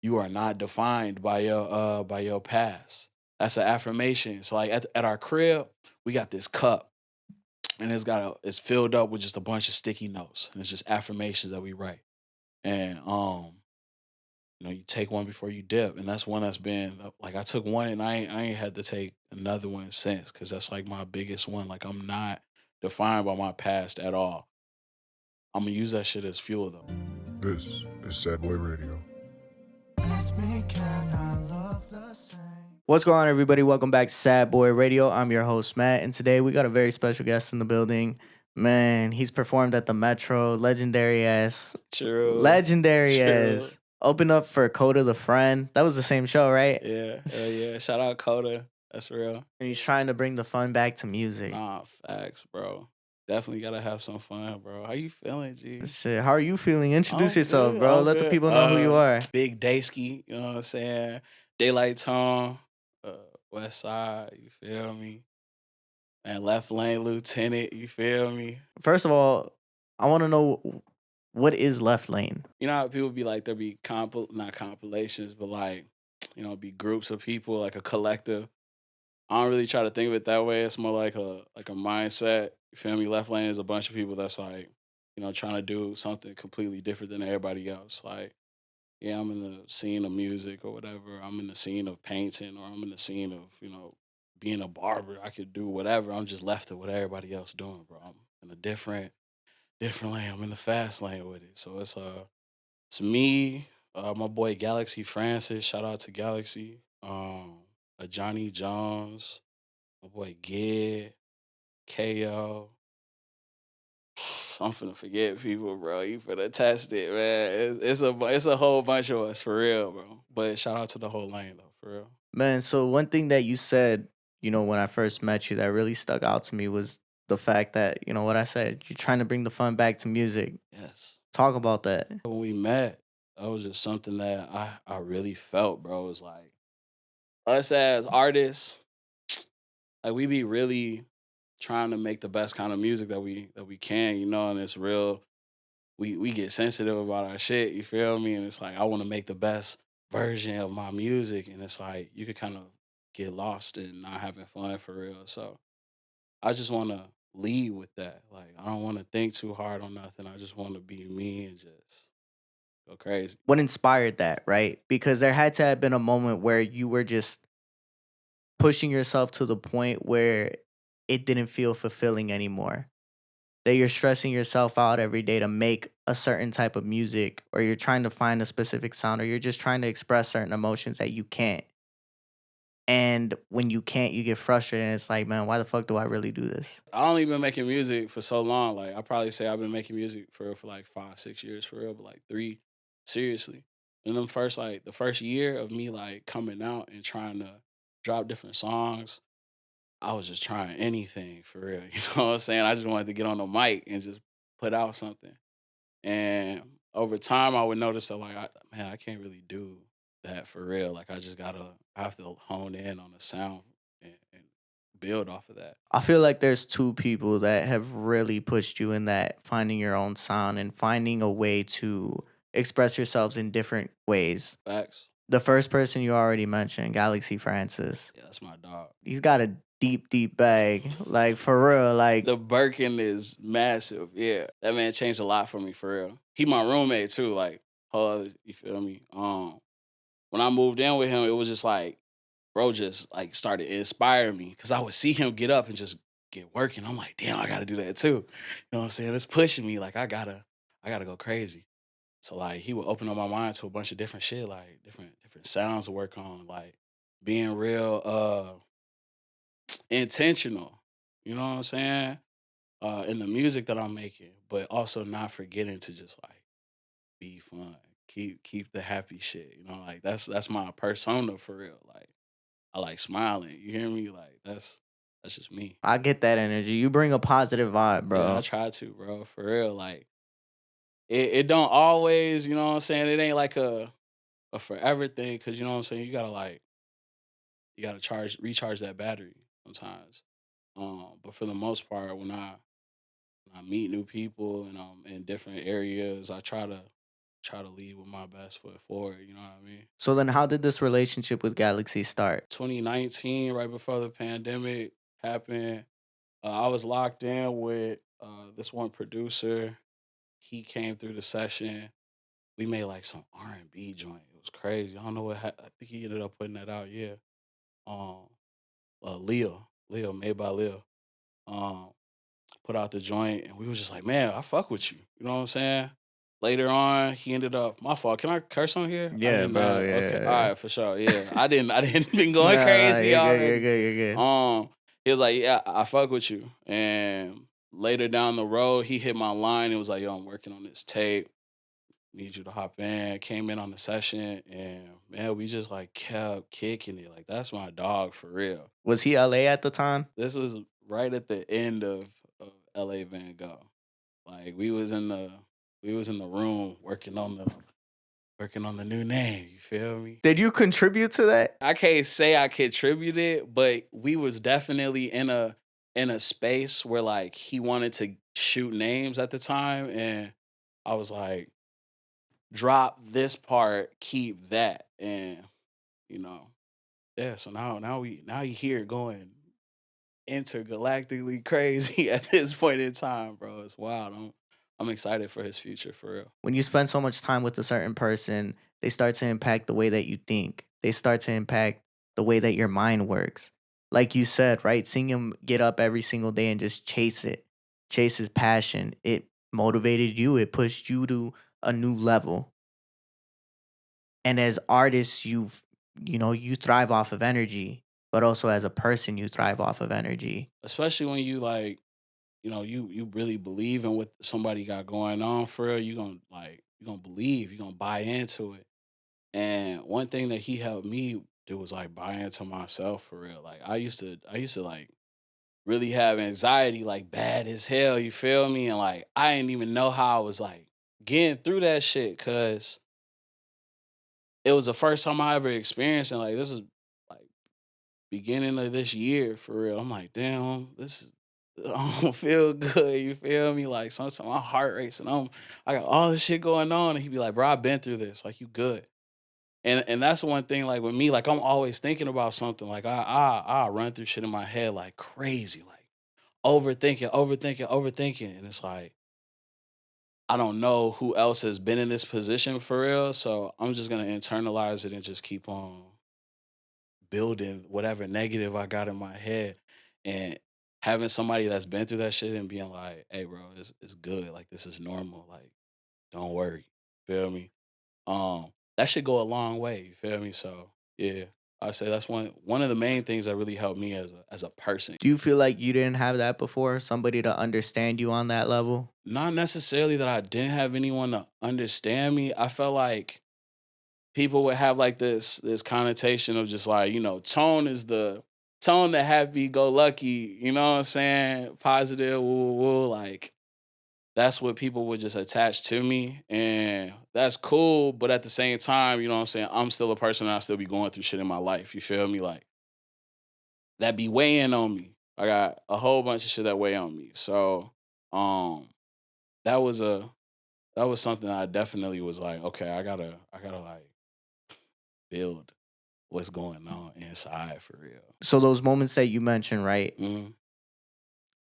you are not defined by your past. That's an affirmation. So like at our crib, we got this cup and it's filled up with just a bunch of sticky notes. And it's just affirmations that we write. And you take one before you dip. And that's one that's been like I took one and I ain't had to take another one since because that's like my biggest one. Like I'm not defined by my past at all. I'm gonna use that shit as fuel though. This is Sad Boy Radio. What's going on, everybody? Welcome back to Sad Boy Radio. I'm your host, Matt, and today we got a very special guest in the building. Man, he's performed at the Metro, legendary ass. True. Legendary True. ass. Opened up for Coda the Friend. That was the same show, right? Yeah, hell yeah. Shout out Coda. That's real. And he's trying to bring the fun back to music. Nah, facts, bro. Definitely gotta have some fun, bro. How you feeling, G? Shit, how are you feeling? Introduce I'm yourself, good, bro. I'm Let the good. people know who you are. Big Daysky, you know what I'm saying? Daylight Tone, West Side, you feel me? And Left Lane Lieutenant, you feel me? First of all, I want to know, what is Left Lane? You know how people be like, there be not compilations, but like, be groups of people, like a collective. I don't really try to think of it that way. It's more like a mindset. You feel me? Left Lane is a bunch of people that's like, trying to do something completely different than everybody else. Like, yeah, I'm in the scene of music or whatever. I'm in the scene of painting or I'm in the scene of, being a barber. I could do whatever. I'm just left to what everybody else doing, bro. I'm in a different lane. I'm in the fast lane with it. So it's me, my boy Galaxy Francis. Shout out to Galaxy. A Johnny Jones, my boy Gid, KO. I'm finna forget people, bro. You finna test it, man. It's a whole bunch of us for real, bro. But shout out to the whole lane though, for real. Man, so one thing that you said, when I first met you that really stuck out to me was the fact that, what I said, you're trying to bring the fun back to music. Yes. Talk about that. When we met, that was just something that I really felt, bro. It was like us as artists, like we be really trying to make the best kind of music that we can, and it's real. We get sensitive about our shit, you feel me? And it's like I want to make the best version of my music, and it's like you could kind of get lost in not having fun for real. So I just want to lead with that. Like I don't want to think too hard on nothing. I just want to be me and just go crazy. What inspired that, right? Because there had to have been a moment where you were just pushing yourself to the point where it didn't feel fulfilling anymore. That you're stressing yourself out every day to make a certain type of music, or you're trying to find a specific sound, or you're just trying to express certain emotions that you can't. And when you can't, you get frustrated. And it's like, man, why the fuck do I really do this? I only been making music for so long. Like I probably say I've been making music for like 5-6 years for real, but like 3 seriously. And the first year of me like coming out and trying to drop different songs, I was just trying anything for real. You know what I'm saying? I just wanted to get on the mic and just put out something. And over time, I would notice that like, I can't really do that for real. Like I have to hone in on the sound and build off of that. I feel like there's two people that have really pushed you in that finding your own sound and finding a way to express yourselves in different ways. Facts. The first person you already mentioned, Galaxy Francis. Yeah, that's my dog. He's got a deep bag. Like, for real. Like, The Birkin is massive. Yeah, that man changed a lot for me for real. He my roommate too. Like, you feel me? When I moved in with him, it was just like, bro, just like started to inspire me because I would see him get up and just get working. I'm like, damn, I gotta do that too. You know what I'm saying? It's pushing me. Like, I gotta go crazy. So like, he would open up my mind to a bunch of different shit, like different sounds to work on, like being real intentional. You know what I'm saying? In the music that I'm making, but also not forgetting to just like be fun. Keep the happy shit. Like that's my persona for real. Like I like smiling. You hear me? Like that's just me. I get that energy. You bring a positive vibe, bro. Yeah, I try to, bro. For real. Like it don't always, you know what I'm saying? It ain't like a forever thing, cause you know what I'm saying, you gotta recharge that battery sometimes. But for the most part, when I meet new people and I'm in different areas, I try to lead with my best foot forward. You know what I mean? So then how did this relationship with Galaxy start? 2019, right before the pandemic happened, I was locked in with this one producer. He came through the session. We made like some R&B joint. It was crazy. I don't know I think he ended up putting that out. Yeah. Um, Leo, made by Leo. Um, put out the joint, and we was just like, man, I fuck with you. You know what I'm saying? Later on, he ended up. My fault. Can I curse on here? I Yeah, didn't. bro. Okay. All Yeah. right, for sure. Yeah, I didn't. I didn't been going Nah, crazy you're good. You're already. good. You're good. He was like, yeah, I fuck with you. And later down the road, he hit my line. It was like, yo, I'm working on this tape. Need you to hop in. Came in on the session, and man, we just like kept kicking it. Like that's my dog for real. Was he LA at the time? This was right at the end of LA Van Gogh. Like we was in the room working on the new name. You feel me? Did you contribute to that? I can't say I contributed, but we was definitely in a space where like he wanted to shoot names at the time, and I was like, drop this part, keep that, and you know, yeah. So now you hear it going intergalactically crazy at this point in time, bro. It's wild. I'm excited for his future for real. When you spend so much time with a certain person, they start to impact the way that you think. They start to impact the way that your mind works. Like you said, right? Seeing him get up every single day and just chase it, chase his passion, it motivated you, it pushed you to a new level. And as artists, you thrive off of energy, but also as a person, you thrive off of energy. Especially when you like, you really believe in what somebody got going on for real. You gonna believe, you gonna buy into it. And one thing that he helped me do was like buy into myself for real. Like I used to like really have anxiety like bad as hell, you feel me? And like I didn't even know how I was like getting through that shit cuz it was the first time I ever experienced, and like this is like beginning of this year for real. I'm like, damn, this is I don't feel good. You feel me? Like sometimes my heart racing. I got all this shit going on, and he'd be like, bro, I've been through this. Like you good. And that's the one thing. Like with me, like I'm always thinking about something. Like I run through shit in my head like crazy, like overthinking, and it's like I don't know who else has been in this position for real. So I'm just gonna internalize it and just keep on building whatever negative I got in my head, and having somebody that's been through that shit and being like, "Hey, bro, it's good. Like this is normal. Like don't worry." Feel me? That should go a long way. You feel me? So yeah, I say that's one of the main things that really helped me as a person. Do you feel like you didn't have that before? Somebody to understand you on that level? Not necessarily that I didn't have anyone to understand me. I felt like people would have like this connotation of just like, tone is the tone the happy go lucky, you know what I'm saying? Positive, woo, woo, woo. Like that's what people would just attach to me. And that's cool. But at the same time, you know what I'm saying? I'm still a person and I still be going through shit in my life. You feel me? Like that be weighing on me. I got a whole bunch of shit that weigh on me. So um that was a that was something I definitely was like, okay, I gotta like build what's going on inside for real. So those moments that you mentioned, right? Mhm.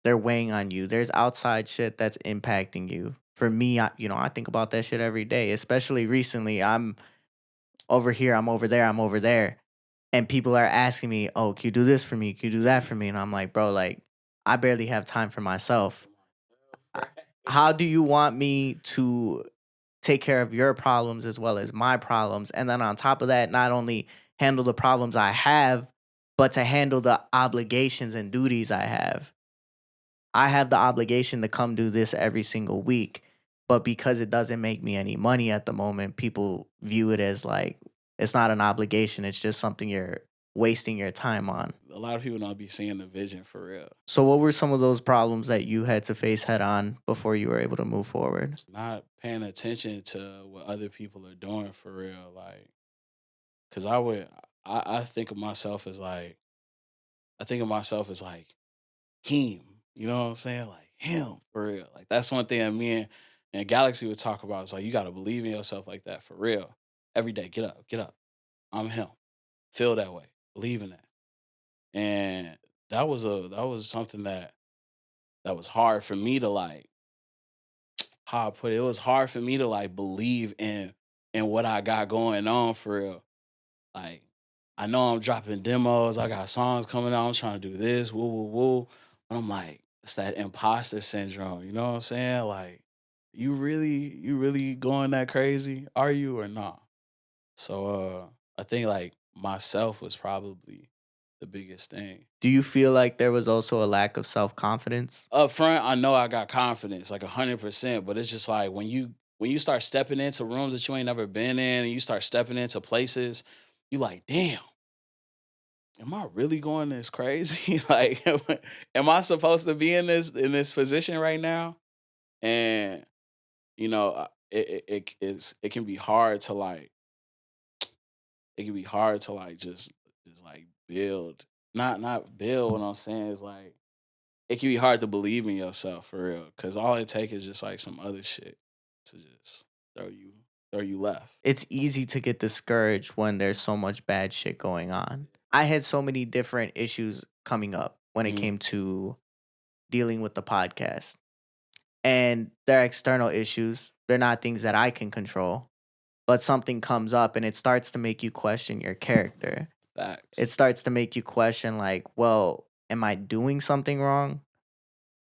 They're weighing on you. There's outside shit that's impacting you. For me, I think about that shit every day, especially recently. I'm over here, I'm over there, I'm over there. And people are asking me, "Oh, can you do this for me? Can you do that for me?" And I'm like, "Bro, like I barely have time for myself. Uh, How do you want me to take care of your problems as well as my problems? And then on top of that, not only handle the problems I have, but to handle the obligations and duties I have. I have the obligation to come do this every single week, but because it doesn't make me any money at the moment, people view it as like it's not an obligation, it's just something you're wasting your time on. A lot of people don't be seeing the vision for real. So what were some of those problems that you had to face head on before you were able to move forward? Not paying attention to what other people are doing for real. Like, cause I think of myself as like, him. You know what I'm saying? Like him for real. Like that's one thing that me and Galaxy would talk about. It's like you gotta believe in yourself like that for real. Every day, get up, get up. I'm him. Feel that way. Believe in that. And that was something that was hard for me to like, how I put it. It was hard for me to like believe in what I got going on for real. Like, I know I'm dropping demos, I got songs coming out, I'm trying to do this, woo, woo, woo. But I'm like, it's that imposter syndrome, you know what I'm saying? Like, you really going that crazy? Are you or not? So I think like myself was probably the biggest thing. Do you feel like there was also a lack of self confidence? Up front, I know I got confidence, like 100%, but it's just like when you start stepping into rooms that you ain't never been in and you start stepping into places, you like, damn, am I really going this crazy? Like, am I supposed to be in this position right now? And it can be hard to like just like build, not build. What I'm saying is like it can be hard to believe in yourself for real, because all it takes is just like some other shit to just throw you left. It's easy to get discouraged when there's so much bad shit going on. I had so many different issues coming up when it Mhm. came to dealing with the podcast. And they're external issues. They're not things that I can control. But something comes up and it starts to make you question your character. Facts. It starts to make you question, like, well, am I doing something wrong?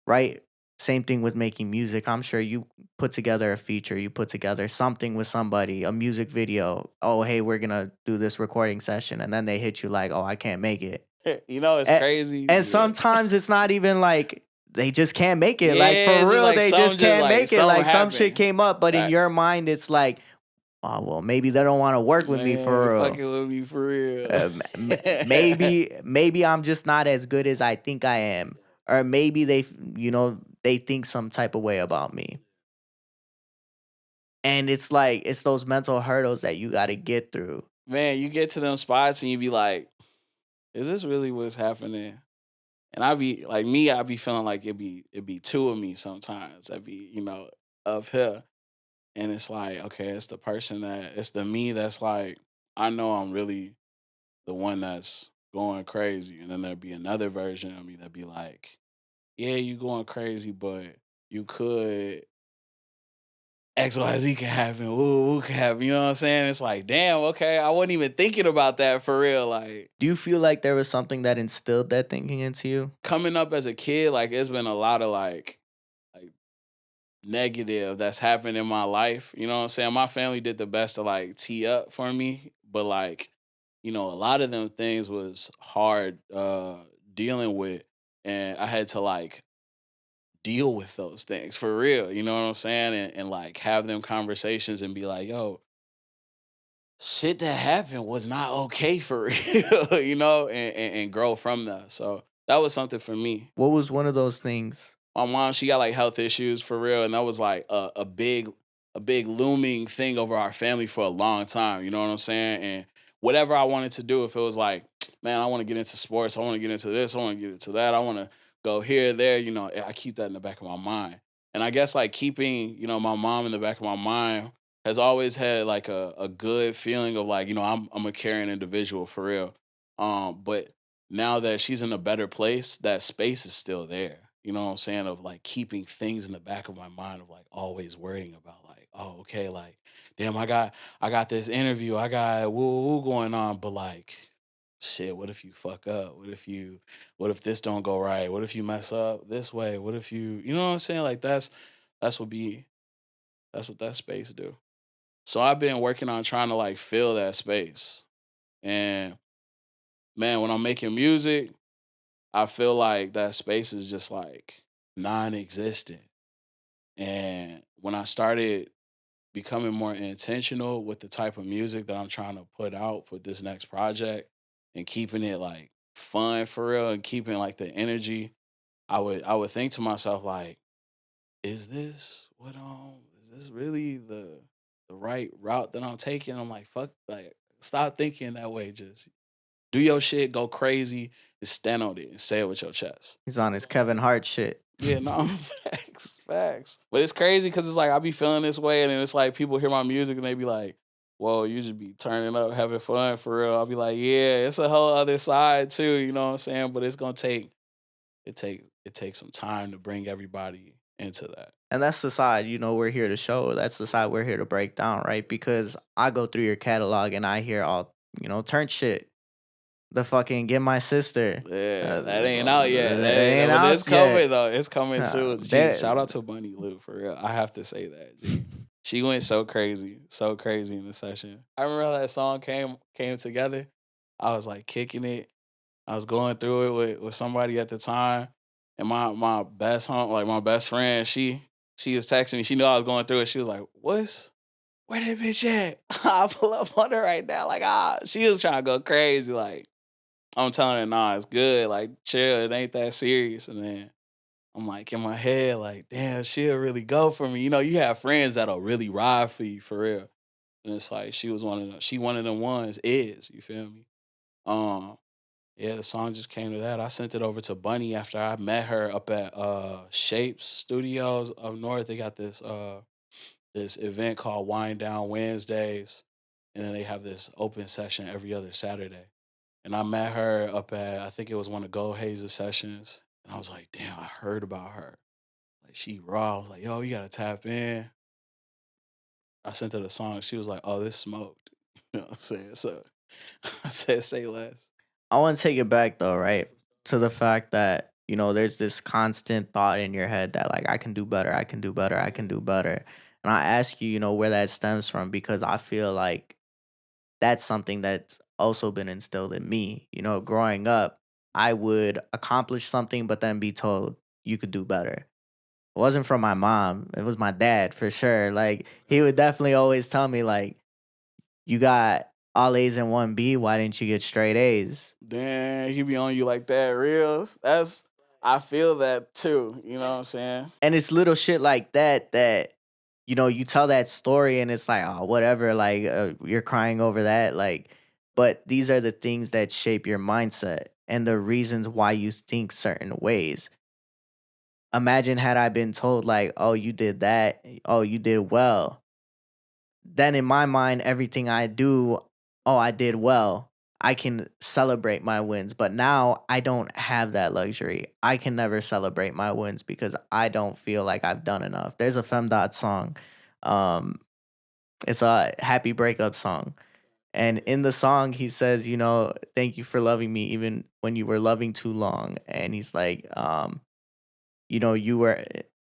Right? Same thing with making music. I'm sure you put together a feature, you put together something with somebody, a music video. Oh, hey, we're going to do this recording session. And then they hit you like, oh, I can't make it. It's And, crazy. and Yeah. sometimes it's not even like they just can't make it. Yeah, Like, for it's just real, like they something just can't like make it. something Like, some shit happened. came up, but in your Facts. mind, it's like, oh, well, maybe they don't want to work with me for Man, real. fucking with me for real. Maybe I'm just not as good as I think I am, or maybe they think some type of way about me. And it's like it's those mental hurdles that you got to get through. Man, you get to them spots and you be like, is this really what's happening? And I be like me, I be feeling like it be two of me sometimes. I be, up here. And it's like, okay, it's the me that's like, I know I'm really the one that's going crazy. And then there'd be another version of me that'd be like, yeah, you going crazy, but you could XYZ can happen. Ooh, can happen. You know what I'm saying? It's like, damn, okay, I wasn't even thinking about that for real. Like, Do you feel like there was something that instilled that thinking into you? coming up as a kid, like it's been a lot of like negative that's happened in my life. You know what I'm saying? My family did the best to like tee up for me, but like, a lot of them things was hard dealing with, and I had to like deal with those things for real. You know what I'm saying? And like have them conversations and be like, yo, shit that happened was not okay for real, and grow from that. So that was something for me. What was one of those things? My mom, she got like health issues for real, and that was like a big looming thing over our family for a long time. You know what I'm saying? And whatever I wanted to do, if it was like, man, I want to get into sports, I want to get into this, I want to get into that, I want to go here, there, I keep that in the back of my mind. And I guess like keeping, my mom in the back of my mind has always had like a good feeling of like, I'm a caring individual for real. But now that she's in a better place, that space is still there. You know what I'm saying? Of like keeping things in the back of my mind of like always worrying about like, oh, okay, like, damn, I got this interview, I got woo woo going on, but like, shit, what if you fuck up? What if this don't go right? What if you mess up this way? What if you know what I'm saying? Like that's what be that's what that space do. So I've been working on trying to like fill that space. And man, when I'm making music, I feel like that space is just like non-existent. And when I started becoming more intentional with the type of music that I'm trying to put out for this next project and keeping it like fun for real and keeping like the energy, I would think to myself like, is this really the right route that I'm taking? I'm like, fuck, like stop thinking that way. Just do your shit, go crazy, and stand on it and say it with your chest. He's on his Kevin Hart shit. Yeah, no, facts. But it's crazy because it's like I be feeling this way, and then it's like people hear my music and they be like, whoa, you just be turning up, having fun for real. I'll be like, yeah, it's a whole other side too, you know what I'm saying? But it's gonna take it takes some time to bring everybody into that. And that's the side, we're here to show. That's the side we're here to break down, right? Because I go through your catalog and I hear all, turn shit. The fucking Get My Sister. Yeah, that ain't out yet. It That ain't, ain't but it's out coming yet. though. It's coming soon. Gee, That shout out to Bunny Lou for real. I have to say that. G. She went so crazy in the session. I remember how that song came together. I was like kicking it. I was going through it with somebody at the time, and my best like my best friend, she was texting me. She knew I was going through it. She was like, where that bitch at? I pull up on her right now. Like, she was trying to go crazy. Like, I'm telling her, nah, it's good. Like, chill. It ain't that serious. And then I'm like, in my head, like, damn, she'll really go for me. You have friends that'll really ride for you for real. And it's like she was one of them ones, you feel me? Um, yeah, the song just came to that. I sent it over to Bunny after I met her up at Shapes Studios up north. They got this event called Wind Down Wednesdays. And then they have this open session every other Saturday. And I met her up at, I think it was one of Gold Haze's sessions. And I was like, damn, I heard about her. Like, she raw. I was like, yo, you got to tap in. I sent her the song. She was like, oh, this smoked. You know what I'm saying? So I said, say less. I want to take it back though, right? To the fact that, there's this constant thought in your head that like I can do better, I can do better, I can do better. And I ask you, where that stems from because I feel like that's something that's also been instilled in me. Growing up, I would accomplish something but then be told you could do better. It wasn't from my mom, it was my dad for sure. Like he would definitely always tell me like you got all A's and one B, why didn't you get straight A's? Damn, he be on you like that, real. I feel that too. You know what I'm saying? And it's little shit like that you tell that story and it's like, oh, whatever, like you're crying over that, like, but these are the things that shape your mindset and the reasons why you think certain ways. Imagine had I been told like, oh, you did that, oh, you did well. Then in my mind, everything I do, oh, I did well. I can celebrate my wins. But now I don't have that luxury. I can never celebrate my wins because I don't feel like I've done enough. There's a Femdot song. Um, it's a happy breakup song. And in the song, he says, thank you for loving me even when you were loving too long. And he's like, you were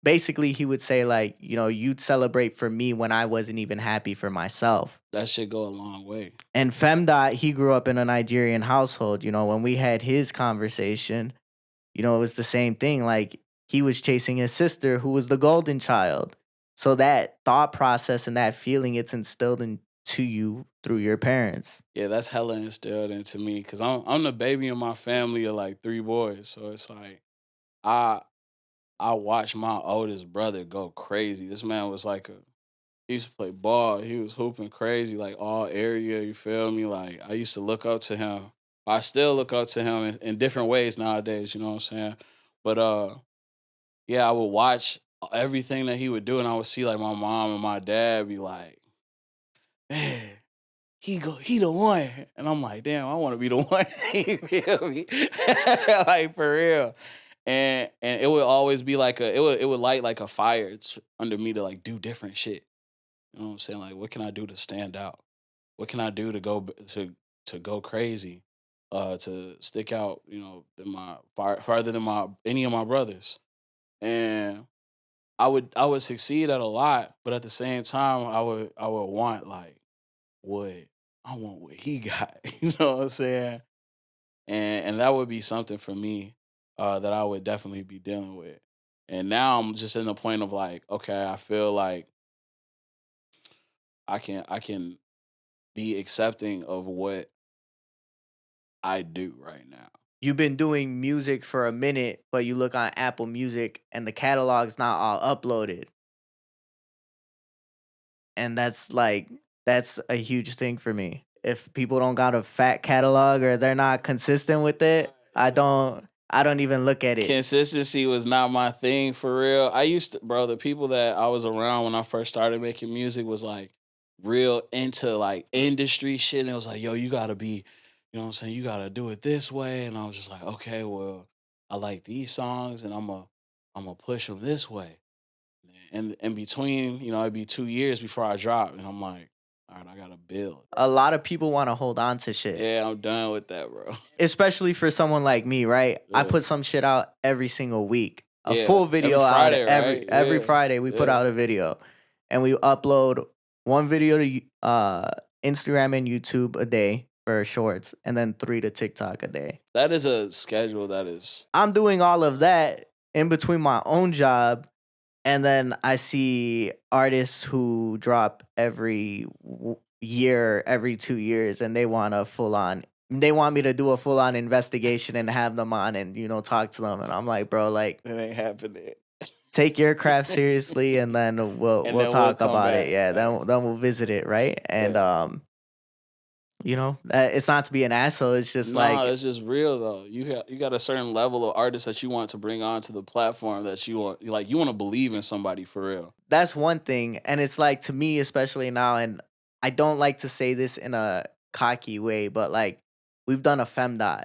basically he would say like, you'd celebrate for me when I wasn't even happy for myself. That should go a long way. And Femdot, he grew up in a Nigerian household. When we had his conversation, it was the same thing. Like he was chasing his sister who was the golden child. So that thought process and that feeling, it's instilled into you through your parents. Yeah, that's hella instilled into me because I'm the baby in my family of like 3 boys. So it's like I watched my oldest brother go crazy. This man was like he used to play ball. He was hooping crazy, like all area, you feel me? Like I used to look up to him. I still look up to him in different ways nowadays, you know what I'm saying? But yeah, I would watch everything that he would do and I would see like my mom and my dad be like, man, he the one. And I'm like, damn, I want to be the one. You feel me? Like for real. And it would always be like it would light like a fire under me to like do different shit. You know what I'm saying? Like, what can I do to stand out? What can I do to go crazy? To stick out, than farther than any of my brothers. And I would succeed at a lot, but at the same time, I would want like what I want what he got. You know what I'm saying? And that would be something for me that I would definitely be dealing with. And now I'm just in the point of like, okay, I feel like I can be accepting of what I do right now. You've been doing music for a minute, but you look on Apple Music and the catalog's not all uploaded. And that's a huge thing for me. If people don't got a fat catalog or they're not consistent with it, I don't even look at it. Consistency was not my thing for real. I used to, bro, the people that I was around when I first started making music was like real into like industry shit. And it was like, yo, you gotta be, you know what I'm saying? You gotta do it this way. And I was just like, okay, well, I like these songs and I'm gonna push them this way. And in between, it'd be 2 years before I drop. And I'm like, all right, I gotta build. A lot of people want to hold on to shit, Yeah, I'm done with that, bro. especially for someone like me, right? I Yeah. put some shit out every single week. A Yeah. full video Every out Friday, right? every Yeah. Friday we put Yeah. out a video. And we upload one video to Instagram and YouTube a day for shorts, and then 3 to TikTok a day. That is a schedule that is. I'm doing all of that in between my own job, and then I see artists who drop every year, every 2 years, and they want they want me to do a full on investigation and have them on and talk to them, and I'm like, bro, like, It ain't happening. take your craft seriously, and then we'll And then talk come about back. it. Yeah, Facts. then we'll visit it, right? And that it's not to be an asshole. It's just Nah, it's just real though. You got a certain level of artists that you want to bring onto the platform that you want to believe in somebody for real. that's one thing. And it's like, to me, especially now, and I don't like to say this in a cocky way, but like, we've done a femdot.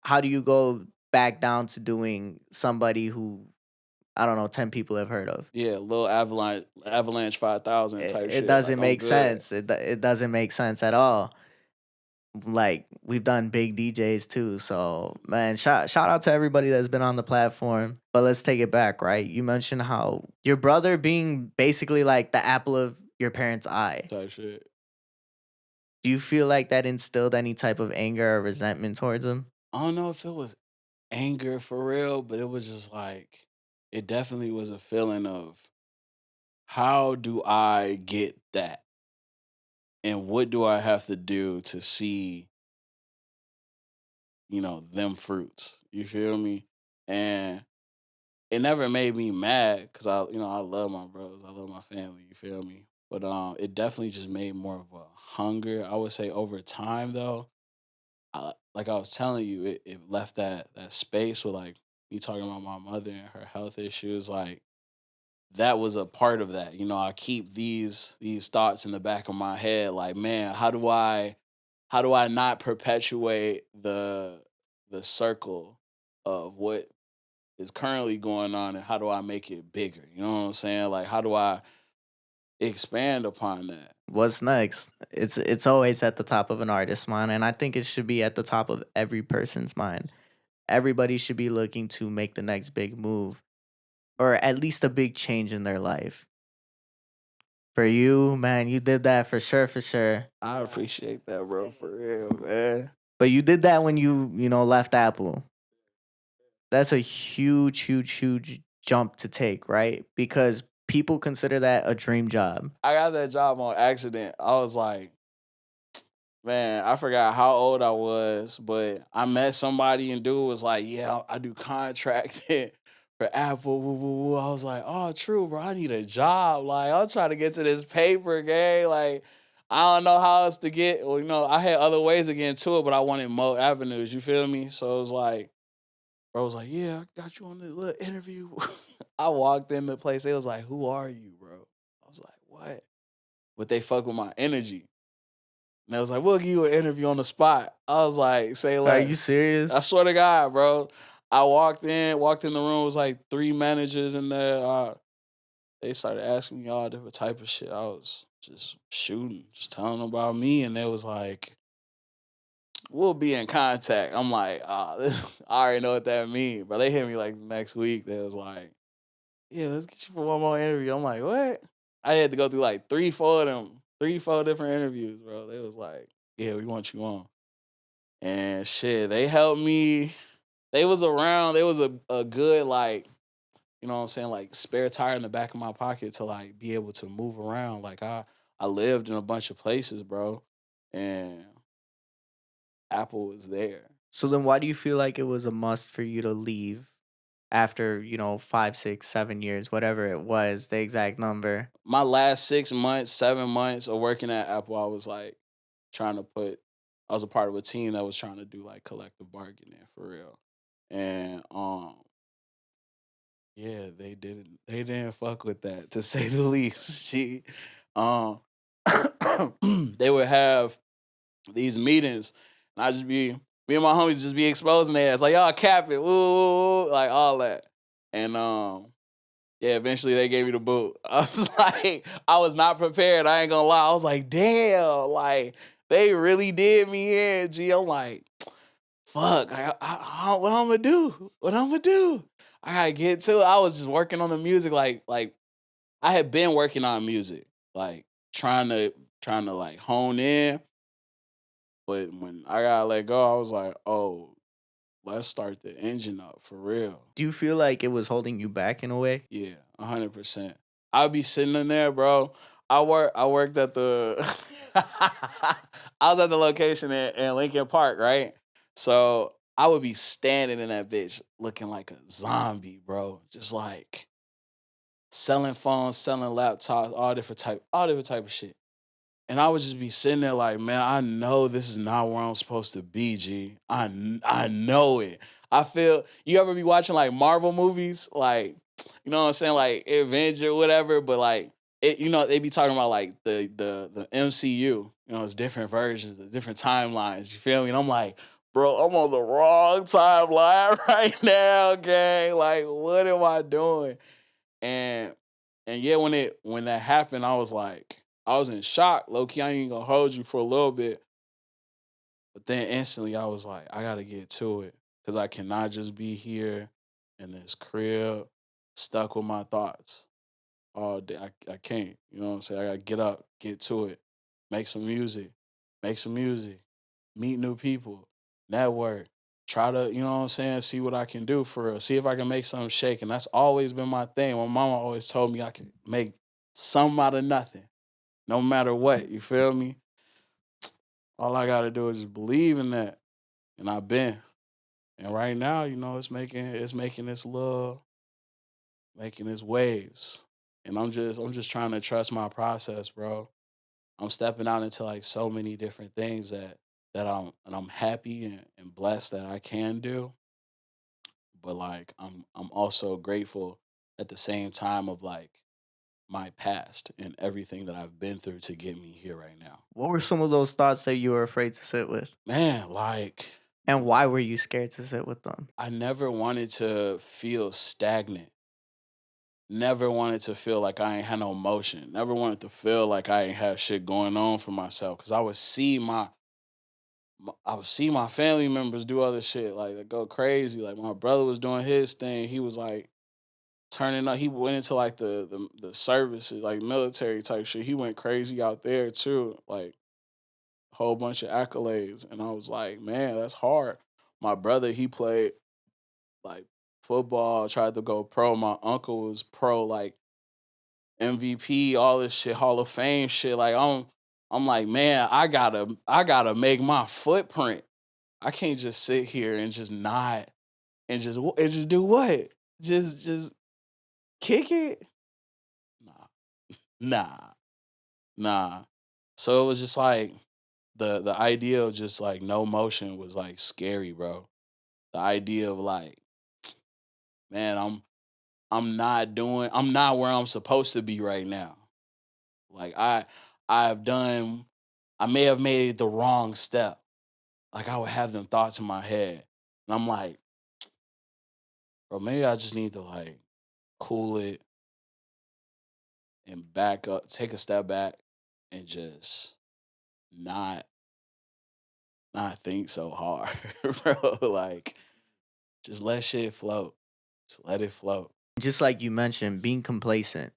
How do you go back down to doing somebody who, I don't know, 10 people have heard of? Yeah, little Avalanche 5,000 type It shit. doesn't Like, I'm make good. sense. It doesn't make sense at all. Like, we've done big DJs too. So, man, shout out to everybody that's been on the platform. But let's take it back, right? You mentioned how your brother being basically like the apple of your parents' eye. Type shit. Do you feel like that instilled any type of anger or resentment towards him? I don't know if it was anger for real, but it was just like it definitely was a feeling of how do I get that? And what do I have to do to see, them fruits? You feel me? And it never made me mad because I love my brothers, I love my family. You feel me? But it definitely just made more of a hunger. I would say over time though, like I was telling you, it left that space with like me talking about my mother and her health issues. Like that was a part of that. I keep these thoughts in the back of my head. Like, man, how do I not perpetuate the circle of what is currently going on, and how do I make it bigger? You know what I'm saying? Like, how do I expand upon that? What's next? It's always at the top of an artist's mind, and I think it should be at the top of every person's mind. Everybody should be looking to make the next big move, or at least a big change in their life. For you, man, you did that for sure, for sure. I appreciate that, bro, for real, man. But you did that when you left Apple. That's a huge, huge, huge jump to take, right? Because people consider that a dream job. I got that job on accident. I was like, man, I forgot how old I was, but I met somebody and dude was like, yeah, I do contracting for Apple. Woo, woo, woo. I was like, oh, true, bro. I need a job. Like, I'm trying to get to this paper, gang. Like, I don't know how else to get. Well, I had other ways of getting to it, but I wanted more avenues. You feel me? So it was like, bro was like, yeah, I got you on the little interview. I walked in the place. They was like, who are you, bro? I was like, what? But they fuck with my energy. And they was like, we'll give you an interview on the spot. I was like, say less. Are you serious? I swear to God, bro. I walked in the room, it was like 3 managers in there. They started asking me all different type of shit. I was just shooting, just telling them about me. And they was like, we'll be in contact. I'm like, I already know what that means. But they hit me like the next week. They was like, yeah, let's get you for one more interview. I'm like, what? I had to go through like 3-4 of them, 3-4 different interviews, bro. They was like, yeah, we want you on. And shit, they helped me. They was around. They was a good, like, you know what I'm saying, like spare tire in the back of my pocket to like be able to move around. Like I lived in a bunch of places, bro. And Apple was there. So then why do you feel like it was a must for you to leave after, 5, 6, 7 years, whatever it was, the exact number? My last 6 months, 7 months of working at Apple, I was like I was a part of a team that was trying to do like collective bargaining for real. And yeah, they didn't fuck with that, to say the least. they would have these meetings, and I just be me and my homies just be exposing their ass like y'all capping, woo, like all that, and yeah, eventually they gave me the boot. I was like, I was not prepared. I ain't gonna lie. I was like, damn, like they really did me in. G, I'm like, fuck, what I'm gonna do? What I'm gonna do? I gotta get to it. I was just working on the music, like I had been working on music, like trying to like hone in. But when I got let go, I was like, oh, let's start the engine up for real. Do you feel like it was holding you back in a way? Yeah, 100%. I'd be sitting in there, bro. I worked at the I was at the location in Lincoln Park, right? So I would be standing in that bitch looking like a zombie, bro. Just like selling phones, selling laptops, all different type of shit. And I would just be sitting there like, man, I know this is not where I'm supposed to be, G. I know it. I feel, you ever be watching like Marvel movies? Like, you know what I'm saying? Like Avenger, whatever, but like, they be talking about like the MCU. You know, it's different versions, the different timelines. You feel me? And I'm like, bro, I'm on the wrong timeline right now, gang. Like, what am I doing? And yeah, when that happened, I was in shock. Low key, I ain't gonna hold you for a little bit. But then instantly I was like, I gotta get to it. Cause I cannot just be here in this crib, stuck with my thoughts all day. I can't. You know what I'm saying? I gotta get up, get to it, make some music, meet new people, network, try to, you know what I'm saying, see what I can do for real. See if I can make something shake. And that's always been my thing. My mama always told me I can make something out of nothing, no matter what. You feel me? All I gotta do is just believe in that. And I've been. And right now, you know, it's making making its waves. And I'm just trying to trust my process, bro. I'm stepping out into like so many different things that I'm happy and blessed that I can do. But like I'm also grateful at the same time of like my past and everything that I've been through to get me here right now. What were some of those thoughts that you were afraid to sit with? Man, like And why were you scared to sit with them? I never wanted to feel stagnant. Never wanted to feel like I ain't had no motion. Never wanted to feel like I ain't have shit going on for myself. Cause I would see my family members do other shit like that go crazy. Like my brother was doing his thing. He was like turning up. He went into like the services, like military type shit. He went crazy out there too. Like a whole bunch of accolades. And I was like, man, that's hard. My brother, he played like football, tried to go pro. My uncle was pro, like MVP, all this shit, Hall of Fame shit. Like I'm like, man, I gotta make my footprint. I can't just sit here and just not and just do what? Just kick it? Nah, nah, nah. So it was just like the idea of just like no motion was like scary, bro. The idea of like, man, I'm not where I'm supposed to be right now. Like I've done I may have made the wrong step. Like I would have them thoughts in my head. And I'm like, bro, maybe I just need to like cool it and back up, take a step back and just not not think so hard, bro. Like just let shit float. Just let it float. Just like you mentioned, being complacent.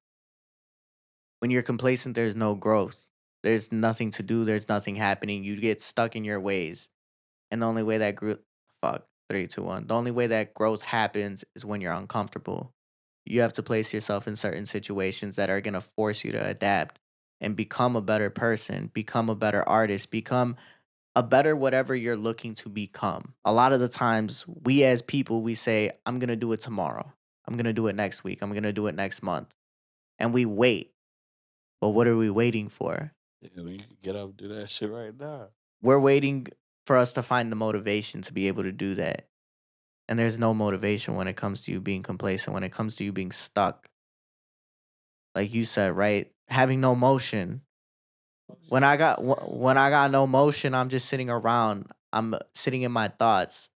When you're complacent, there's no growth. There's nothing to do. There's nothing happening. You get stuck in your ways. And the only way that fuck, 3, 2, 1. The only way that growth happens is when you're uncomfortable. You have to place yourself in certain situations that are going to force you to adapt and become a better person, become a better artist, become a better whatever you're looking to become. A lot of the times, we as people, we say, I'm going to do it tomorrow. I'm going to do it next week. I'm going to do it next month. And we wait. But what are we waiting for? Yeah, you can get up and do that shit right now. We're waiting for us to find the motivation to be able to do that. And there's no motivation when it comes to you being complacent, when it comes to you being stuck. Like you said, right? Having no motion. when I got no motion, I'm just sitting around. I'm sitting in my thoughts.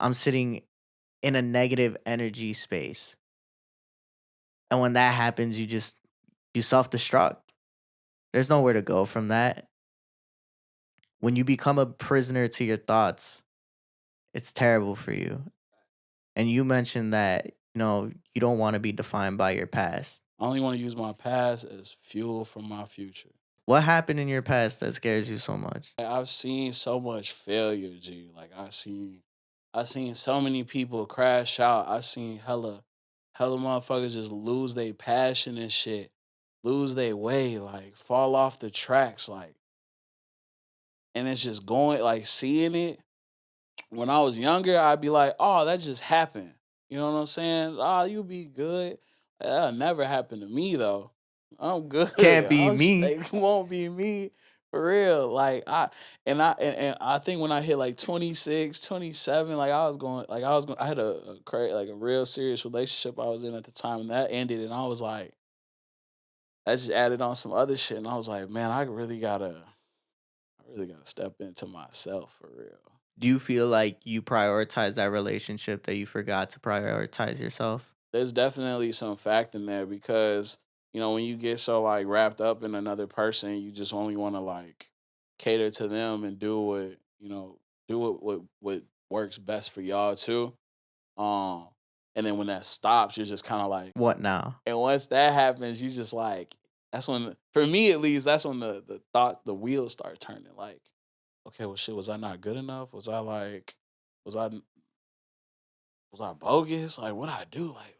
I'm sitting in a negative energy space. And when that happens, you self-destruct. There's nowhere to go from that. When you become a prisoner to your thoughts, it's terrible for you. And you mentioned that, you don't want to be defined by your past. I only want to use my past as fuel for my future. What happened in your past that scares you so much? I've seen so much failure, G. Like I seen so many people crash out. I seen hella motherfuckers just lose their passion and shit, lose their way, like fall off the tracks, like, and it's just going like seeing it. When I was younger, I'd be like, "Oh, that just happened." You know what I'm saying? Oh, you be good. That'll never happen to me though. I'm good. Can't be I'm me. it won't be me for real. Like and I think when I hit like 26, 27, like I had like a real serious relationship I was in at the time, and that ended, and I was like, I just added on some other shit, and I was like, man, I really gotta step into myself for real. Do you feel like you prioritize that relationship that you forgot to prioritize yourself? There's definitely some fact in there because when you get so like wrapped up in another person, you just only want to like cater to them and do what works best for y'all too. Um, and then when that stops, you're just kind of like, What now? and once that happens, you just like that's when, for me at least, that's when the wheels start turning. Like, okay, well, shit, was I not good enough? Was I was I bogus? Like, what I do? Like,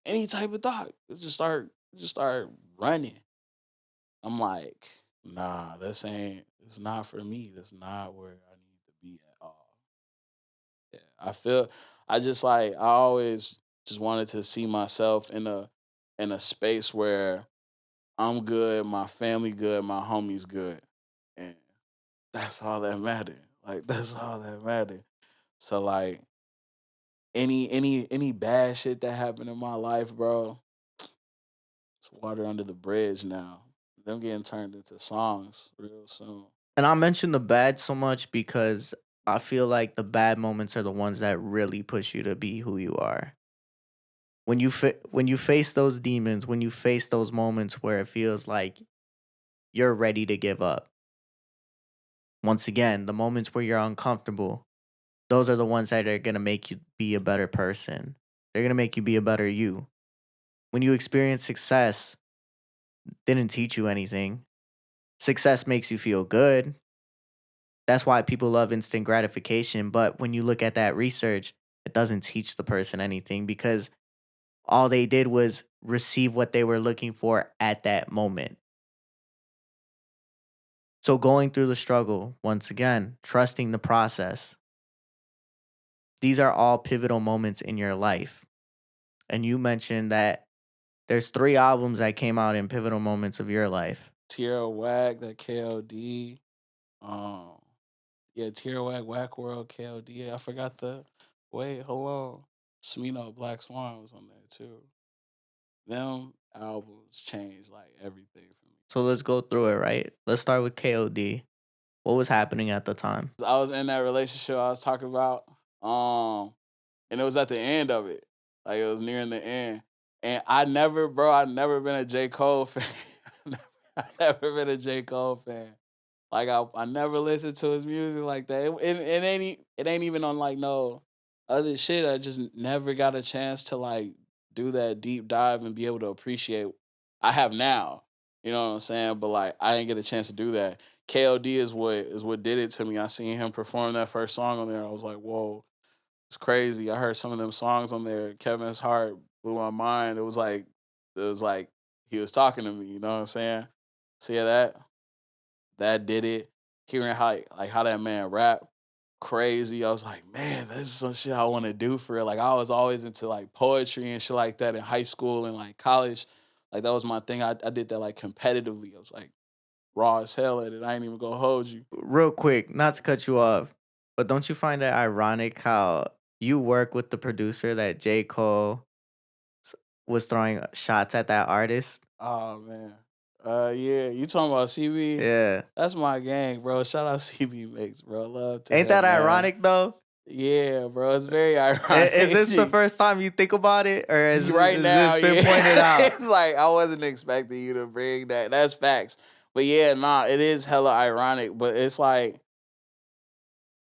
any type of thought, it just start running. I'm like, nah, it's not for me. That's not where I need to be at all. Yeah, I always just wanted to see myself in a space where I'm good, my family good, my homies good, and that's all that mattered. Like that's all that mattered. So like any bad shit that happened in my life, bro, it's water under the bridge now. Them getting turned into songs real soon. And I mention the bad so much because I feel like the bad moments are the ones that really push you to be who you are. When you face those demons, when you face those moments where it feels like you're ready to give up. Once again, the moments where you're uncomfortable, those are the ones that are going to make you be a better person. They're going to make you be a better you. When you experience success, didn't teach you anything. Success makes you feel good. That's why people love instant gratification. But when you look at that research, it doesn't teach the person anything because all they did was receive what they were looking for at that moment. So going through the struggle, once again, trusting the process. These are all pivotal moments in your life. And you mentioned that there's 3 albums that came out in pivotal moments of your life. Tierra Whack, that KOD. Um, yeah, Tierra Whack, Whack World, KOD. I forgot the wait, hold on. Smino Black Swan was on there too. Them albums changed like everything for me. So let's go through it, right? Let's start with KOD. What was happening at the time? I was in that relationship I was talking about. And it was at the end of it. Like it was nearing the end. And I never been a J. Cole fan. I never been a J. Cole fan. Like I never listened to his music like that. It ain't even on like no other shit. I just never got a chance to like do that deep dive and be able to appreciate. I have now, you know what I'm saying. But like I didn't get a chance to do that. KOD is what did it to me. I seen him perform that first song on there. I was like, whoa, it's crazy. I heard some of them songs on there. Kevin's Heart blew my mind. It was like he was talking to me. You know what I'm saying? So yeah, that did it. Hearing how that man rap, crazy. I was like, man, this is some shit I want to do for real. Like I was always into like poetry and shit like that in high school and like college. Like that was my thing. I did that like competitively. I was like raw as hell at it. I ain't even gonna hold you. Real quick, not to cut you off, but don't you find it ironic how you work with the producer that J. Cole was throwing shots at that artist? Oh man. Yeah, you talking about CB? Yeah. That's my gang, bro. Shout out CB Mix, bro. Love to Ain't him, that man. ironic though? Yeah, bro. It's very ironic. Is this the first time you think about it, or is right now? this been Yeah. pointed out? It's like I wasn't expecting you to bring that. That's facts. But yeah, nah, it is hella ironic. But it's like,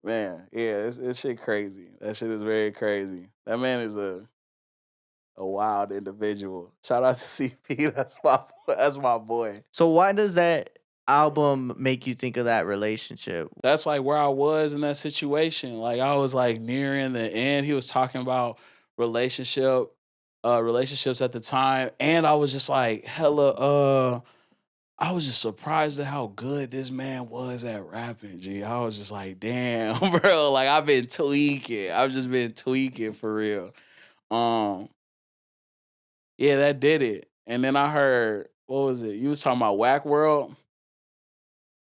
man, yeah, it's shit crazy. That shit is very crazy. That man is a wild individual. Shout out to CP. That's my boy. So why does that album make you think of that relationship? That's like where I was in that situation. Like I was like nearing the end. He was talking about relationships at the time, and I was just like hella I was just surprised at how good this man was at rapping, G. I was just like, damn, bro. Like I've been tweaking. I've just been tweaking for real. Um, yeah, that did it. And then I heard, what was it? You was talking about Whack World.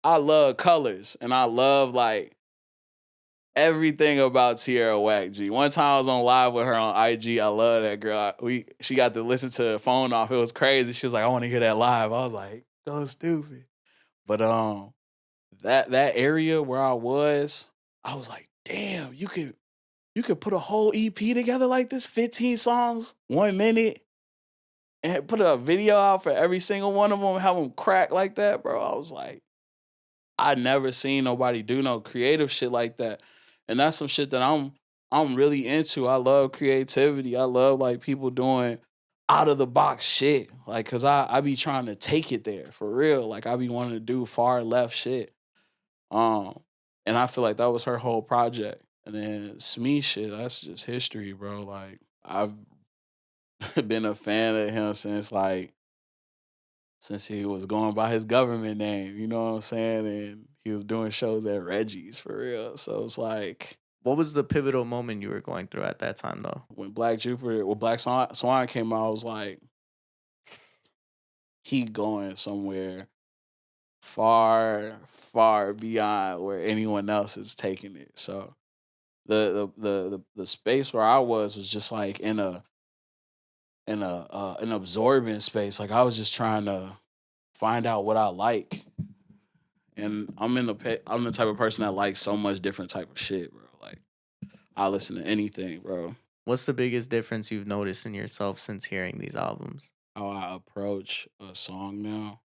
I love colors and I love like everything about Tierra Whack, G. One time I was on live with her on IG. I love that girl. She got to listen to the phone off. It was crazy. She was like, I want to hear that live. I was like, go stupid. But that area where I was like, damn, you could put a whole EP together like this, 15 songs, 1 minute, and put a video out for every single one of them, have them crack like that, bro. I was like, I never seen nobody do no creative shit like that. And that's some shit that I'm really into. I love creativity. I love like people doing out of the box shit. Like, cause I be trying to take it there for real. Like I be wanting to do far left shit. And I feel like that was her whole project. And then Smee shit, that's just history, bro. Like I've been a fan of him since he was going by his government name, you know what I'm saying? And he was doing shows at Reggie's for real. So it's like What was the pivotal moment you were going through at that time, though? when Black Swan came out, I was like, he going somewhere far, far beyond where anyone else is taking it. So the space where I was just like in an absorbing space. Like I was just trying to find out what I like. And I'm the type of person that likes so much different type of shit, bro. Like I listen to anything, bro. What's the biggest difference you've noticed in yourself since hearing these albums? How I approach a song now,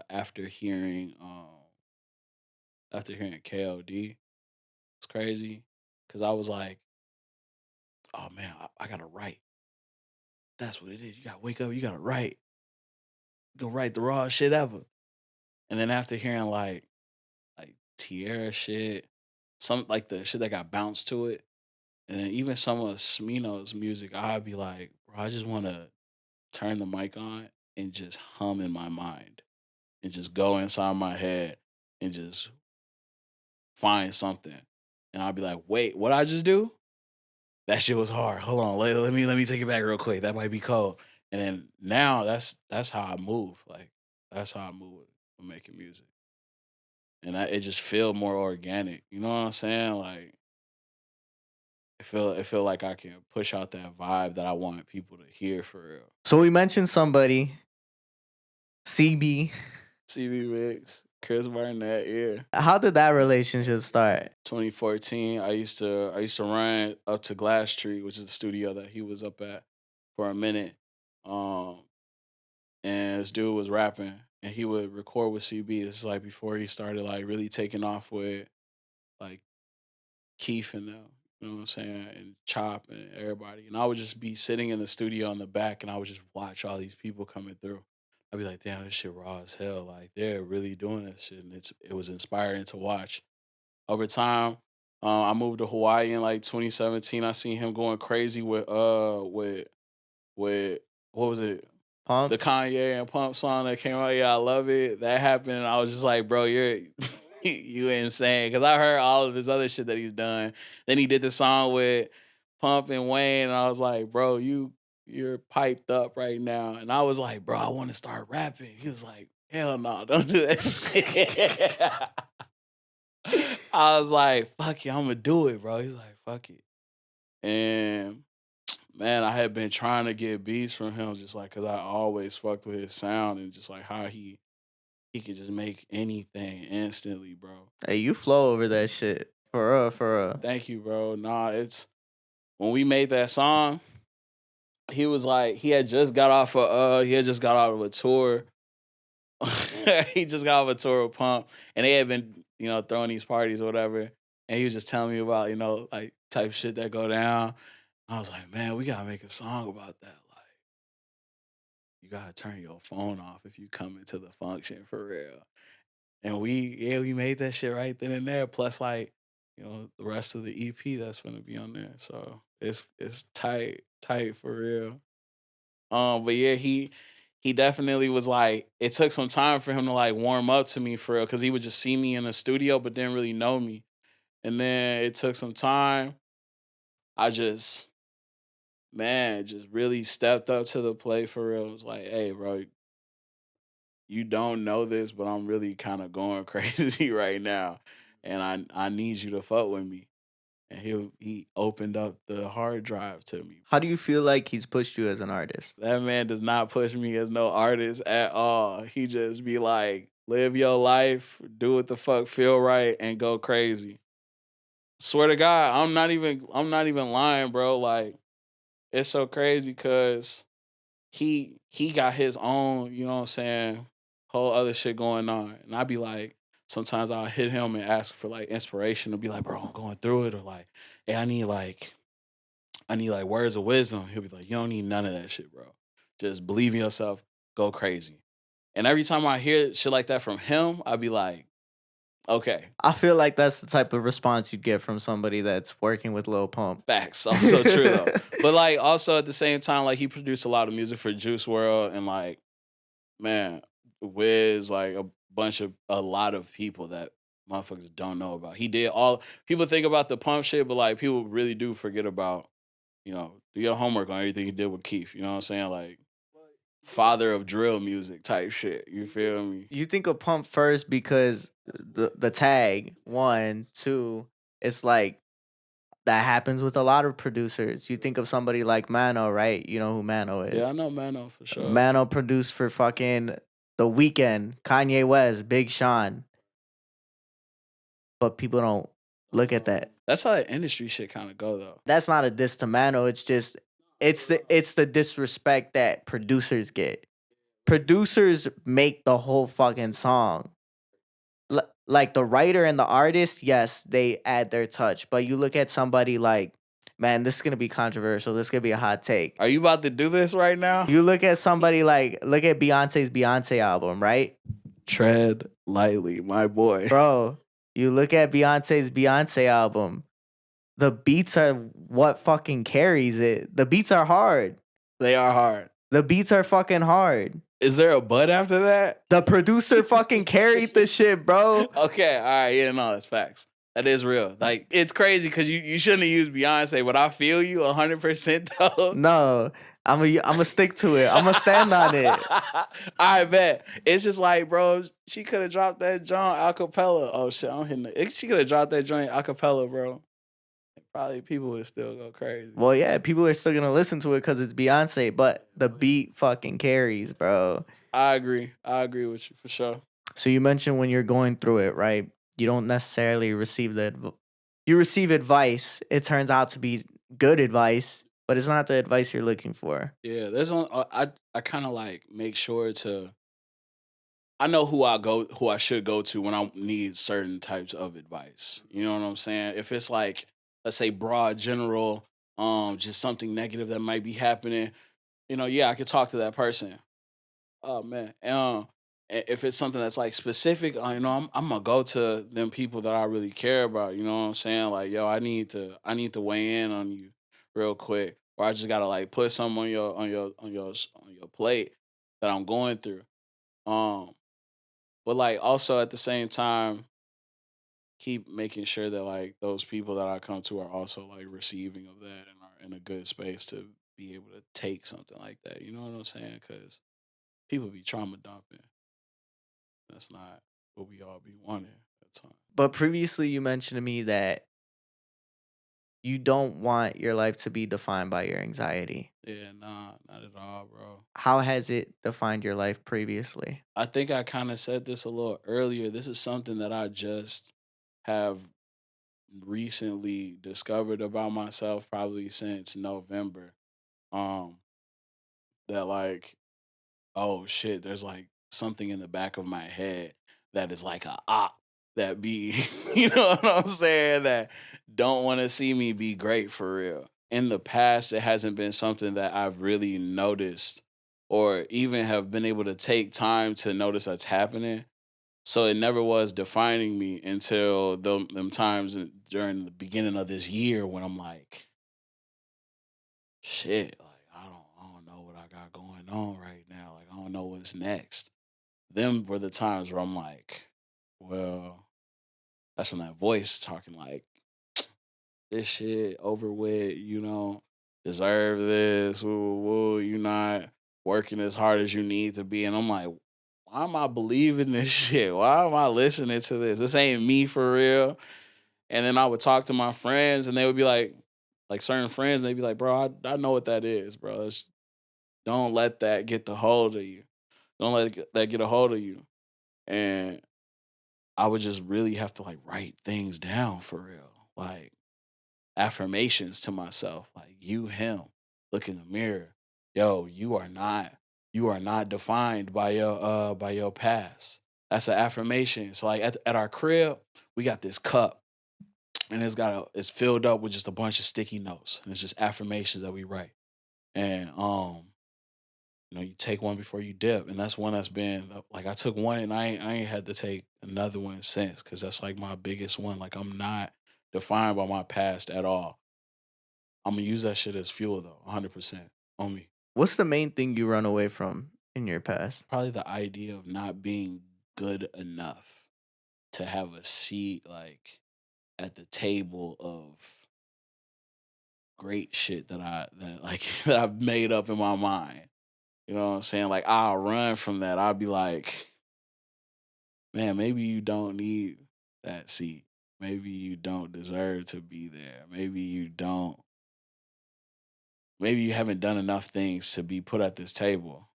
after hearing KOD, it's crazy because I was like, oh man, I gotta write. That's what it is. You gotta wake up. You gotta write. You gonna write the raw shit ever. And then after hearing like Tierra shit, some like the shit that got bounced to it, and then even some of Smino's music, I'd be like, bro, I just want to turn the mic on and just hum in my mind and just go inside my head and just find something. And I'd be like, wait, what I just do? That shit was hard. Hold on, let me take it back real quick. That might be cold. And then now that's how I move. Like that's how I move with making music. And it just feel more organic. You know what I'm saying? Like it feel like I can push out that vibe that I want people to hear for real. So we mentioned somebody, CB. CB Mix, Chris Barnett, yeah. How did that relationship start? 2014, I used to run up to Glass Tree, which is the studio that he was up at for a minute. And this dude was rapping and he would record with CB. This is like before he started like really taking off with like Keith and them, you know what I'm saying, and Chop and everybody. And I would just be sitting in the studio in the back and I would just watch all these people coming through. I'd be like, damn, this shit raw as hell. Like they're really doing this shit, and it was inspiring to watch. Over time, I moved to Hawaii in like 2017. I seen him going crazy with what was it? Pump? The Kanye and Pump song that came out. Yeah, I love it. That happened, and I was just like, bro, you're you insane. Because I heard all of this other shit that he's done. Then he did the song with Pump and Wayne, and I was like, bro, you're piped up right now. And I was like, bro, I want to start rapping. He was like, hell no, don't do that shit. I was like, fuck it, I'm gonna do it, bro. He's like, fuck it. And man, I had been trying to get beats from him, just like because I always fucked with his sound and just like how he could just make anything instantly, bro. Hey, you flow over that shit. For real, for real. Thank you, bro. Nah, it's when we made that song, he was like he had just got out of a tour. He just got off a tour with Pump, and they had been, throwing these parties or whatever. And he was just telling me about, like type shit that go down. I was like, man, we gotta make a song about that. Like, you gotta turn your phone off if you come into the function for real. And we made that shit right then and there. Plus, like, the rest of the EP that's gonna be on there. So it's tight for real. But yeah, he definitely was like, it took some time for him to like warm up to me for real, because he would just see me in the studio but didn't really know me. And then it took some time. I just, man, just really stepped up to the plate for real. It was like, hey, bro, you don't know this, but I'm really kind of going crazy right now. And I need you to fuck with me. And he opened up the hard drive to me. How do you feel like he's pushed you as an artist? That man does not push me as no artist at all. He just be like, live your life, do what the fuck feel right, and go crazy. Swear to God, I'm not even lying, bro. Like, it's so crazy because he got his own, you know what I'm saying, whole other shit going on. And I be like, sometimes I'll hit him and ask for like inspiration to be like, bro, I'm going through it, or like, hey, I need like words of wisdom. He'll be like, you don't need none of that shit, bro. Just believe in yourself, go crazy. And every time I hear shit like that from him, I'd be like, okay, I feel like that's the type of response you'd get from somebody that's working with Lil Pump. facts. Also true though. But like also at the same time, like he produced a lot of music for Juice World and like, man, Wiz, like a lot of people that motherfuckers don't know about. He did all people think about the Pump shit, but like people really do forget about, do your homework on everything he did with Keith. You know what I'm saying? Like father of drill music type shit. You feel me? You think of Pump first because the tag, one, two, it's like that happens with a lot of producers. You think of somebody like Mano, right? You know who Mano is. Yeah, I know Mano for sure. Mano produced for fucking The Weeknd, Kanye West, Big Sean. But people don't look at that. That's how the industry shit kind of go though. That's not a diss to Mano. It's just it's the disrespect that producers get. Producers make the whole fucking song. Like the writer and the artist, yes, they add their touch. But you look at somebody like, man, this is gonna be controversial. This is gonna be a hot take. Are you about to do this right now? You look at somebody like, look at Beyonce's Beyonce album, right? Tread lightly, my boy. Bro, you look at Beyonce's Beyonce album. The beats are what fucking carries it. The beats are hard. They are hard. The beats are fucking hard. Is there a but after that? The producer fucking carried the shit, bro. Okay, all right, yeah, no, that's facts. That is real. Like, it's crazy because you shouldn't have used Beyonce, but I feel you 100% though. No, I'm a stick to it. I'm gonna stand on it. I bet. It's just like, bro, she could have dropped that joint acapella. Oh shit, I'm hitting it. She could have dropped that joint acapella, bro. Probably people would still go crazy. Well, yeah, people are still gonna listen to it because it's Beyonce, but the beat fucking carries, bro. I agree with you for sure. So you mentioned when you're going through it, right? You don't necessarily receive you receive advice. It turns out to be good advice, but it's not the advice you're looking for. Yeah, I kind of like make sure to. I know who I should go to when I need certain types of advice. You know what I'm saying? If it's like, let's say broad general, just something negative that might be happening, yeah, I could talk to that person. Oh man, if it's something that's like specific, I'm gonna go to them people that I really care about. You know what I'm saying? Like, yo, I need to weigh in on you real quick, or I just gotta like put something on your plate that I'm going through. Um, but like also at the same time, keep making sure that like those people that I come to are also like receiving of that and are in a good space to be able to take something like that. You know what I'm saying? Because people be trauma dumping. That's not what we all be wanting at times. But previously, you mentioned to me that You don't want your life to be defined by your anxiety. Yeah, nah, not at all, bro. How has it defined your life previously? I think I kind of said this a little earlier. This is something that I just have recently discovered about myself, probably since November. Um, that like, oh shit, there's like something in the back of my head that is like a op that be, you know what I'm saying? That don't want to see me be great for real. In the past, it hasn't been something that I've really noticed or even have been able to take time to notice that's happening. So it never was defining me until them times during the beginning of this year when I'm like, shit, like I don't know what I got going on right now. Like I don't know what's next. Them were the times where I'm like, well, that's when that voice talking like this shit over with, deserve this, woo, woo, you not working as hard as you need to be. And I'm like, why am I believing this shit? Why am I listening to this? This ain't me for real. And then I would talk to my friends and they would be like certain friends, and they'd be like, bro, I know what that is, bro. Don't let that get the hold of you. Don't let that get a hold of you. And I would just really have to like write things down for real. Like affirmations to myself. Like him, look in the mirror. Yo, you are not defined by your past. That's an affirmation. So like at our crib, we got this cup and it's filled up with just a bunch of sticky notes. And it's just affirmations that we write. And you take one before you dip, and that's one that's been like I took one, and I ain't had to take another one since, because that's like my biggest one. Like I'm not defined by my past at all. I'm gonna use that shit as fuel though, 100% on me. What's the main thing you run away from in your past? Probably the idea of not being good enough to have a seat like at the table of great shit that like that I've made up in my mind. You know what I'm saying? Like I'll run from that. I'll be like, man, maybe you don't need that seat. Maybe you don't deserve to be there. Maybe you haven't done enough things to be put at this table.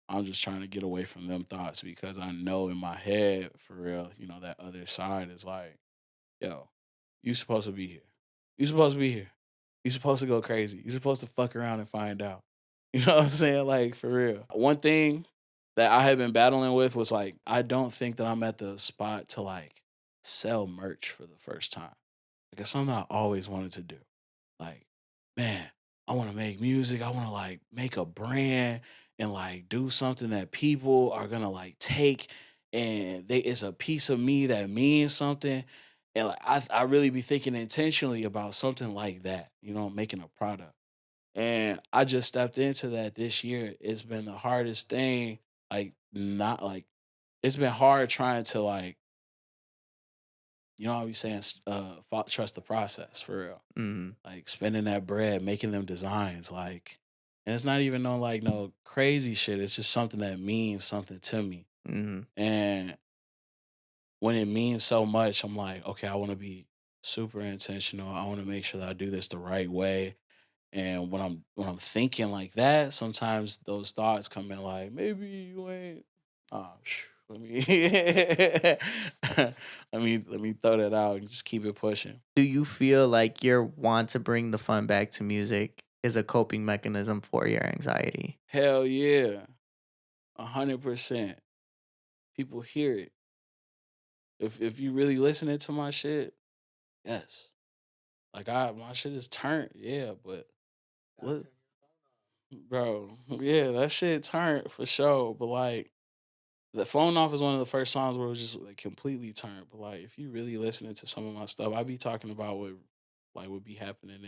I'm just trying to get away from them thoughts because I know in my head, for real, that other side is like, yo, you supposed to be here. You supposed to be here. You supposed to go crazy. You supposed to fuck around and find out. You know what I'm saying? Like, for real. One thing that I had been battling with was like, I don't think that I'm at the spot to like sell merch for the first time. Like, it's something I always wanted to do. Like, man, I want to make music. I want to like make a brand and like do something that people are gonna like take, and it's a piece of me that means something. And like I really be thinking intentionally about something like that, making a product. And I just stepped into that this year. It's been the hardest thing, like not like it's been hard trying to like, I be saying trust the process for real. Mm-hmm. Like spending that bread, making them designs, like, and it's not even no crazy shit. It's just something that means something to me. Mm-hmm. And when it means so much, I'm like, okay, I want to be super intentional. I want to make sure that I do this the right way. And when I'm thinking like that, sometimes those thoughts come in like, maybe you ain't. Let me let me throw that out and just keep it pushing. Do you feel like your want to bring the fun back to music is a coping mechanism for your anxiety? Hell yeah, 100%. People hear it. If you really listening to my shit, yes. Like my shit is turned, yeah, but look, bro, yeah, that shit turned for sure. But like the phone off is one of the first songs where it was just like completely turned. But like if you really listening to some of my stuff, I be talking about what like would be happening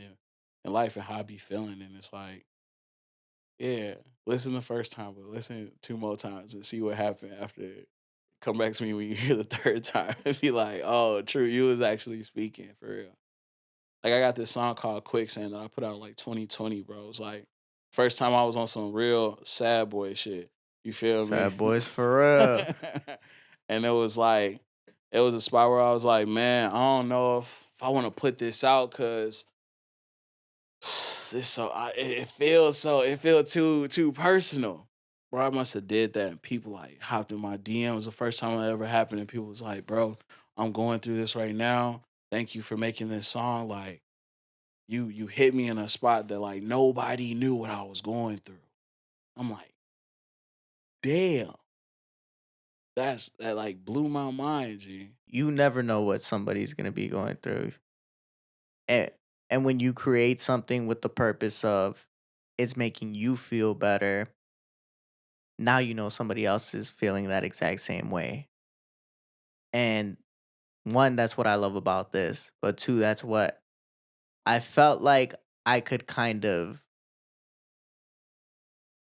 in life and how I be feeling. And it's like, yeah, listen the first time, but listen two more times and see what happened after. Come back to me when you hear the third time and be like, oh, true, you was actually speaking for real. Like I got this song called Quicksand that I put out in like 2020, bro. It's like first time I was on some real sad boy shit. You feel me? Sad boys for real. And it was like it was a spot where I was like, man, I don't know if I want to put this out because it feel too personal. Bro, I must have did that. And people like hopped in my DMs the first time it ever happened, and people was like, bro, I'm going through this right now. Thank you for making this song. Like you hit me in a spot that like nobody knew what I was going through. I'm like, damn. That like blew my mind, G. You never know what somebody's gonna be going through. And and when you create something with the purpose of it's making you feel better, now you know somebody else is feeling that exact same way. And one, that's what I love about this. But two, that's what I felt like I could kind of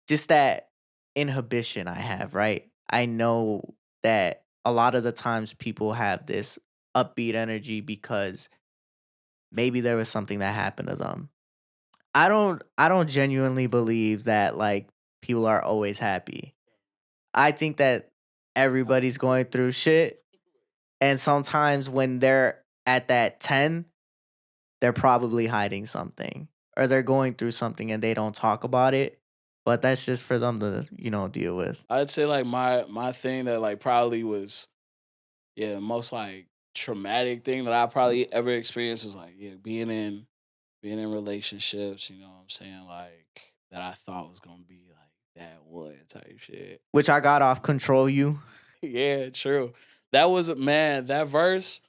just that inhibition I have, right? I know that a lot of the times people have this upbeat energy because maybe there was something that happened to them. I don't genuinely believe that like people are always happy. I think that everybody's going through shit, and sometimes when they're at that 10, they're probably hiding something or they're going through something and they don't talk about it, but that's just for them to, deal with. I'd say like my thing that like probably was most like traumatic thing that I probably ever experienced was like being in relationships, you know what I'm saying, like that I thought was gonna be like that one type shit. Which I got off control you. Yeah, true. That was man, that verse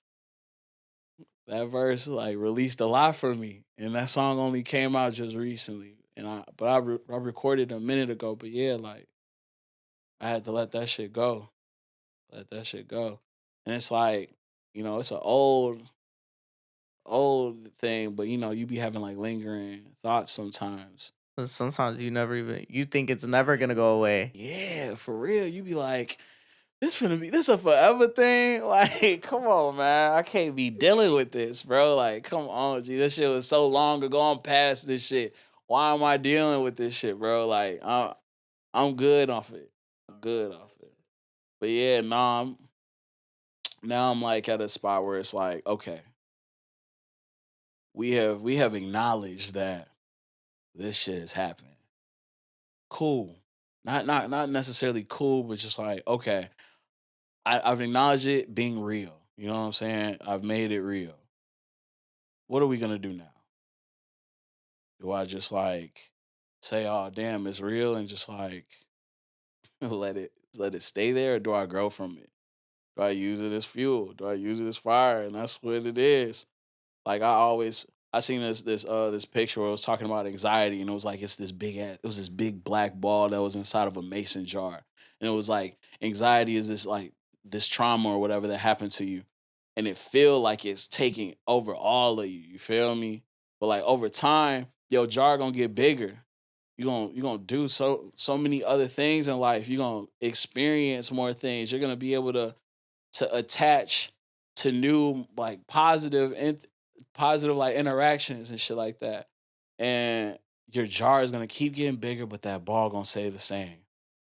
like released a lot for me. And that song only came out just recently. And I recorded a minute ago, but yeah, like I had to let that shit go. Let that shit go. And it's like, it's an old thing, but you be having like lingering thoughts sometimes. Sometimes you think it's never gonna go away. Yeah, for real. You be like, this a forever thing. Like, come on, man. I can't be dealing with this, bro. Like, come on, G. This shit was so long ago. I'm past this shit. Why am I dealing with this shit, bro? Like, I'm good off it. I'm good off it. But yeah, now I'm like at a spot where it's like, okay, we have acknowledged that this shit is happening. Cool. Not necessarily cool, but just like, okay, I've acknowledged it being real. You know what I'm saying? I've made it real. What are we gonna do now? Do I just like say, "Oh, damn, it's real," and just like let it stay there, or do I grow from it? Do I use it as fuel? Do I use it as fire? And that's what it is. Like I seen this picture where it was talking about anxiety, and it was like it was this big black ball that was inside of a mason jar, and it was like anxiety is this trauma or whatever that happened to you, and it feel like it's taking over all of you. You feel me? But like over time, your jar gonna get bigger. You gonna do so many other things in life. You gonna experience more things. You're gonna be able to attach to new like positive like interactions and shit like that. And your jar is gonna keep getting bigger, but that ball gonna stay the same.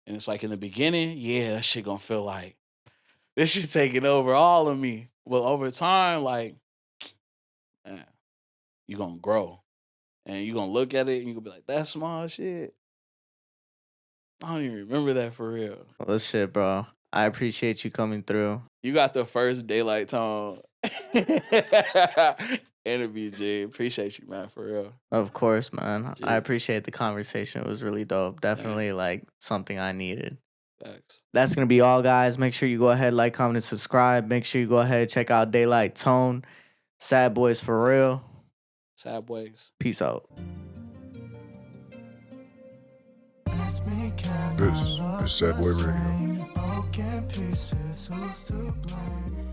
And it's like in the beginning, yeah, that shit gonna feel like this shit taking over all of me. Well, over time, like, man, you gonna grow. And you gonna look at it and you gonna be like, that's small shit. I don't even remember that for real. Well, shit, bro. I appreciate you coming through. You got the first daylight tone interview, G. Appreciate you, man, for real. Of course, man. G. I appreciate the conversation. It was really dope. Definitely like something I needed. Facts. That's going to be all, guys. Make sure you go ahead, like, comment, and subscribe. Make sure you go ahead and check out Daylight Tone. Sad Boys for real. Sad boys. Peace out. This is Sad Boy Radio. Broken pieces, who's to blame?